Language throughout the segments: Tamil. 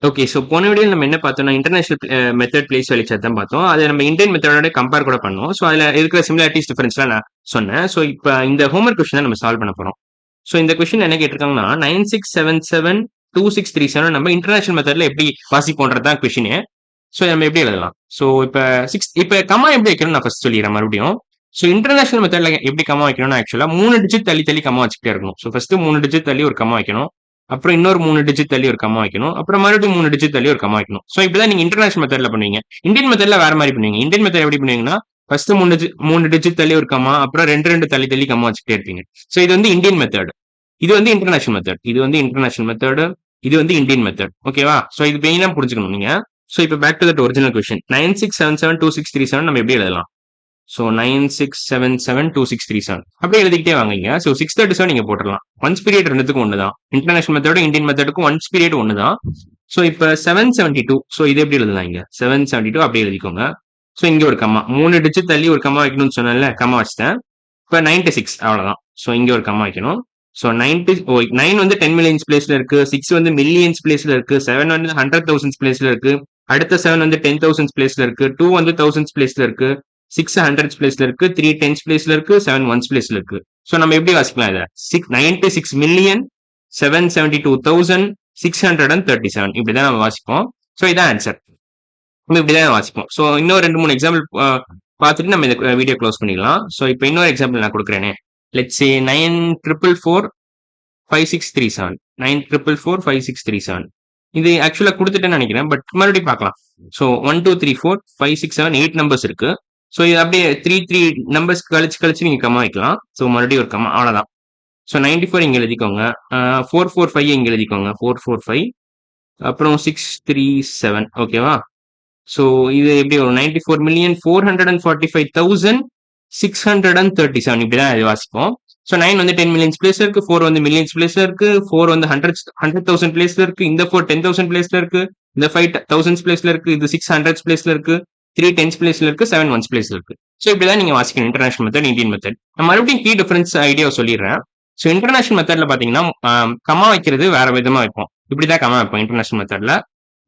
ஓகே. ஸோ போன வீடியோல நம்ம என்ன பார்த்தோம்னா, இன்டர்நேஷனல் மெத்தட் பிளேஸ் வெளிச்சது தான் பார்த்தோம். அத நம்ம இந்தியன் மெத்தடோட கம்பேர் கூட பண்ணோம். ஸோ அதுல இருக்கிற சிமிலாரிட்டீஸ், டிஃபரன்ஸ்லாம் நான் சொன்னேன். ஸோ இப்ப இந்த ஹோம்வொர்க் கொஸ்டின் நம்ம சால்வ் பண்ண போறோம். ஸோ இந்த கொஸ்டின் என்ன கேட்டிருக்காங்கன்னா, 96772637 நம்ம இன்டர்நேஷனல் மெத்தட்ல எப்படி வாசிப்போன்றது தான் கொஸ்டினு. ஸோ நம்ம எப்படி எழுதலாம்? ஸோ இப்ப கமா எப்படி வைக்கணும்னு நான் ஃபர்ஸ்ட் சொல்லிடுறேன் மறுபடியும். ஸோ இன்டர்நேஷனல் மெத்தட்ல எப்படி கமா வைக்கணும்னா, ஆக்சுவலா 3 டிஜிட் தள்ளி தள்ளி கமா வச்சுக்கிட்டே இருக்கணும். ஸோ ஃபர்ஸ்ட் 3 டிஜிட் தள்ளி ஒரு கமா வைக்கணும். அப்புறம் இன்னொரு 3 டிஜிட் தள்ளி ஒரு கமா வைக்கணும். அப்புறம் மறுபடியும் 3 டிஜிட் தள்ளி ஒரு கமா வைக்கணும். ஸோ இப்படிதான் நீங்க இன்டர்நேஷனல் மெத்தட்ல பண்ணுவீங்க. இந்தியன் மெத்தட்ல வேற மாதிரி பண்ணுவீங்க. இந்தியன் மெத்தட் எப்படி பண்ணுவீங்கன்னா, ஃபர்ஸ்ட் 3 டிஜிட் தள்ளி ஒரு கமா, அப்புறம் 2 தள்ளி தள்ளி கமா வச்சுக்கிட்டே இருப்பீங்க. ஸோ இது வந்து இந்தியன் மெத்தட். இது வந்து இன்டர்நேஷனல் மெத்தட். இது வந்து இன்டர்நேஷனல் மெத்தட். இது வந்து இந்தியன் மெத்தட். ஓகேவா? ஸோ இது மெயினா புரிஞ்சுக்கணும் நீங்க. ஸோ இப்போ back to that original question 96772637 நம்ம எப்படி எழுதலாம்? ஸோ 96772637 அப்படியே எழுதிக்கிட்டே வாங்க. ஸோ 637 நீங்க போட்டுடலாம். ஒன்ஸ் பீரியட் ரெண்டுத்துக்கும் ஒண்ணுதான். இன்டர்நேஷனல் மெத்தடும் இந்தியன் மெத்தடுக்கும் ஒன்ஸ் பீரியட் ஒண்ணுதான். ஸோ இப்போ 772. ஸோ இது எப்படி எழுதலாம்? இங்க 772 அப்படியே எழுதிக்கோங்க. ஸோ இங்க ஒரு கம்மா 3 டிஜிட் தள்ளி ஒரு கம்மா வைக்கணும்னு சொன்னேன்ல, கம்மா வச்சுட்டேன். இப்போ 96 அவ்வளவுதான். ஸோ இங்க ஒரு கம்மா வைக்கணும். ஸோ 9 வந்து 10 மில்லியன்ஸ் பிளேஸ்ல இருக்கு, 6 வந்து மில்லியன்ஸ் பிளேஸ்ல இருக்கு, 7 வந்து 100,000 பிளேஸ்ல இருக்கு, அடுத்த 7 வந்து 10,000 பிளேஸ்ல இருக்கு, 2 வந்து 1000 பிளேஸ்ல இருக்கு, 6 100 பிளேஸ்ல இருக்கு, 3 10 பிளேஸ்ல இருக்கு, 7 1 பிளேஸ்ல இருக்கு. ஸோ நம்ம எப்படி வாசிக்கலாம் இதை? 96,772,637 இப்படிதான் நம்ம வாசிப்போம். ஸோ இதான் ஆன்சர். நம்ம இப்படிதான் வாசிப்போம். ஸோ இன்னும் 2-3 எக்ஸாம்பிள் பார்த்துட்டு நம்ம இந்த வீடியோ க்ளோஸ் பண்ணிடலாம். ஸோ இப்போ இன்னொரு எக்ஸாம்பிள் நான் கொடுக்குறேனே. லெட்ஸ் சே 9444637 9444637 இது ஆக்சுவலா கொடுத்துட்டேன்னு நினைக்கிறேன். பட் மறுபடியும் பார்க்கலாம். ஸோ 1 2 3 4 5 6 7 8 நம்பர்ஸ் இருக்கு. ஸோ இது அப்படியே 3 நம்பர்ஸ் கழிச்சு நீங்க கம்மா வைக்கலாம். ஸோ மறுபடியும் ஒரு கம்மா, அவ்வளவுதான். ஸோ 94 இங்க எழுதிக்கோங்க. 445 இங்க எழுதிக்கோங்க. 445 அப்புறம் 637 ஓகேவா? ஸோ இது எப்படி வரும்? 94,445,637 இப்படிதான் இது வாசிப்போம். ஸோ 9 வந்து 10 மில்லியன்ஸ் பிளேஸ்ல இருக்கு, 4 வந்து மில்லியன்ஸ் பிளேஸ்ல இருக்கு, 4 வந்து 100,000 பிளேஸ்ல இருக்கு, இந்த 4 10,000 பிளேஸ்ல இருக்கு, இந்த 5 1000 பிளேஸ்ல இருக்கு, இது 6 100 பிளேஸ்ல இருக்கு, 3 10 பிளேஸ்ல இருக்கு, 7 1 பிளேஸ்ல இருக்கு. ஸோ இப்படிதான் நீங்க வாசிக்கணும் இன்டர்நேஷனல் மெத்தட், இந்தியன் மெத்தட். நான் மறுபடியும் கீ டிஃபரன்ஸ் ஐடியா சொல்லிடுறேன். ஸோ இன்டர்நேஷனல் மெத்தட்ல பாத்தீங்கன்னா கமா வைக்கிறது வேற விதமா வைப்போம். இப்படிதான் கமா வைப்போம் இன்டர்நேஷனல் மெத்தட்ல.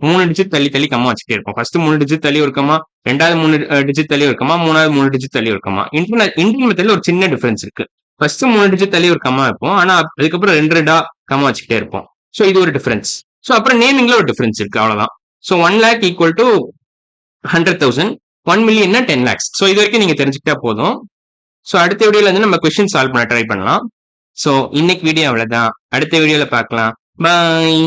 3 டிஜிட் தள்ளி தள்ளி கம்மா வச்சுட்டே இருப்போம். ஃபர்ஸ்ட் 3 டிஜிட் தள்ளி ஒரு கம்மா, ரெண்டாவது 3 டிஜிட் தள்ளி ஒரு கம்மா, மூணாவது 3 டிஜிட் தள்ளி ஒரு கம்மா. இந்தியன் மெத்தட்ல ஒரு சின்ன டிஃபரன்ஸ் இருக்கு. ஃபர்ஸ்ட் 3 டிஜிட் தள்ளி ஒரு கம்மா வைப்போம். ஆனா அதுக்கப்புறம் 2 கம்மா வச்சுக்கிட்டே இருப்போம். ஸோ இது ஒரு டிஃபரன்ஸ். ஸோ அப்புறம் நேமிங்ல ஒரு டிஃபரன்ஸ் இருக்கு, அவ்வளவுதான். So 1 lakh equal to 100,000, 1 million 10 lakhs. So இது வரைக்கும் நீங்க தெரிஞ்சுக்கிட்டா போதும். ஸோ அடுத்த வீடியோல இருந்து நம்ம கொஸ்டின் சால்வ் பண்ண ட்ரை பண்ணலாம். ஸோ இன்னைக்கு வீடியோ அவ்வளவுதான். அடுத்த வீடியோல பார்க்கலாம். பாய்.